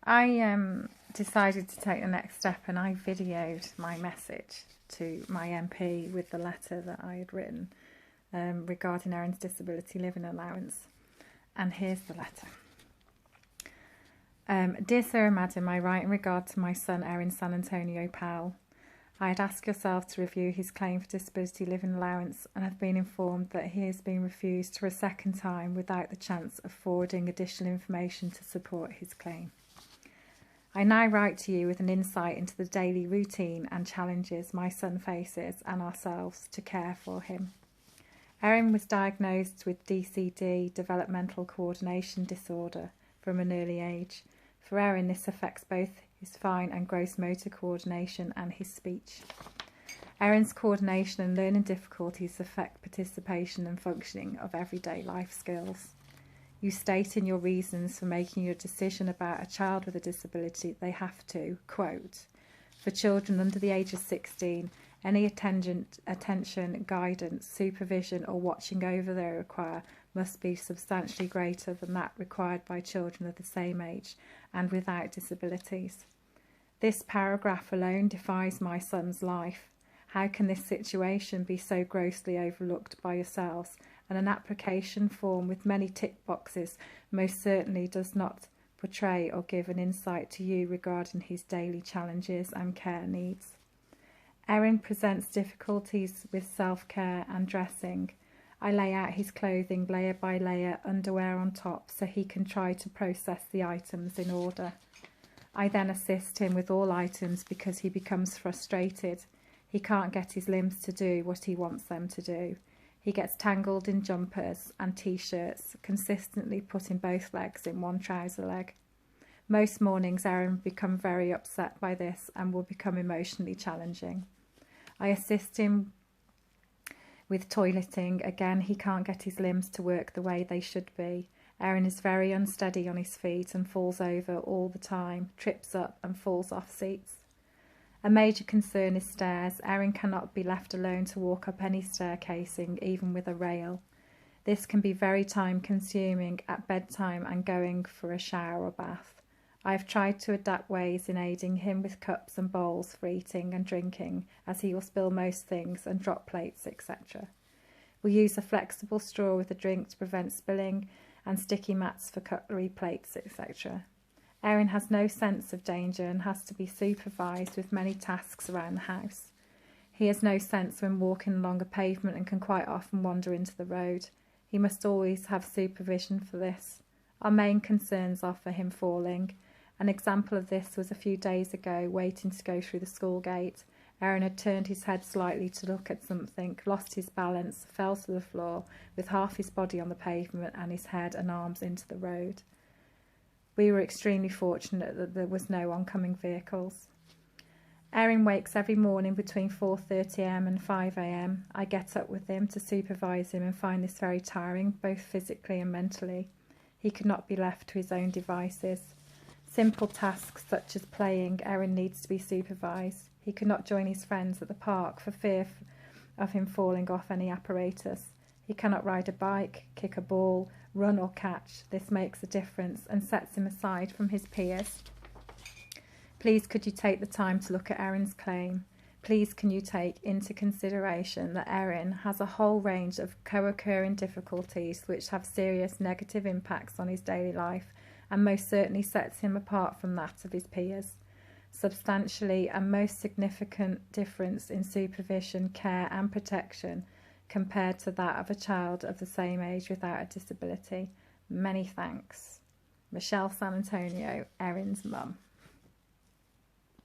I decided to take the next step, and I videoed my message to my MP with the letter that I had written regarding Erin's disability living allowance. And here's the letter. Dear Sir and Madam, I write in regard to my son Erin San Antonio Powell. I had asked yourself to review his claim for disability living allowance and have been informed that he has been refused for a second time without the chance of forwarding additional information to support his claim. I now write to you with an insight into the daily routine and challenges my son faces and ourselves to care for him. Erin was diagnosed with DCD, developmental coordination disorder, from an early age. For Erin, this affects both his fine and gross motor coordination and his speech. Erin's coordination and learning difficulties affect participation and functioning of everyday life skills. You state in your reasons for making your decision about a child with a disability they have to, quote, for children under the age of 16, any attention, guidance, supervision or watching over they require must be substantially greater than that required by children of the same age and without disabilities. This paragraph alone defies my son's life. How can this situation be so grossly overlooked by yourselves? And an application form with many tick boxes most certainly does not portray or give an insight to you regarding his daily challenges and care needs. Erin presents difficulties with self-care and dressing. I lay out his clothing layer by layer, underwear on top, so he can try to process the items in order. I then assist him with all items because he becomes frustrated. He can't get his limbs to do what he wants them to do. He gets tangled in jumpers and t-shirts, consistently putting both legs in one trouser leg. Most mornings Erin become very upset by this and will become emotionally challenging. I assist him with toileting. Again, he can't get his limbs to work the way they should be. Erin is very unsteady on his feet and falls over all the time, trips up and falls off seats. A major concern is stairs. Erin cannot be left alone to walk up any staircasing, even with a rail. This can be very time consuming at bedtime and going for a shower or bath. I have tried to adapt ways in aiding him with cups and bowls for eating and drinking, as he will spill most things and drop plates, etc. We use a flexible straw with a drink to prevent spilling and sticky mats for cutlery, plates, etc. Erin has no sense of danger and has to be supervised with many tasks around the house. He has no sense when walking along a pavement and can quite often wander into the road. He must always have supervision for this. Our main concerns are for him falling. An example of this was a few days ago, waiting to go through the school gate. Erin had turned his head slightly to look at something, lost his balance, fell to the floor with half his body on the pavement and his head and arms into the road. We were extremely fortunate that there was no oncoming vehicles. Erin wakes every morning between 4:30 am and 5 am. I get up with him to supervise him and find this very tiring, both physically and mentally. He cannot be left to his own devices. Simple tasks such as playing, Erin needs to be supervised. He cannot join his friends at the park for fear of him falling off any apparatus. He cannot ride a bike, kick a ball, run or catch. This makes a difference and sets him aside from his peers. Please could you take the time to look at Erin's claim? Please can you take into consideration that Erin has a whole range of co-occurring difficulties which have serious negative impacts on his daily life and most certainly sets him apart from that of his peers. Substantially and most significant difference in supervision, care and protection compared to that of a child of the same age without a disability. Many thanks. Michelle San Antonio, Erin's mum.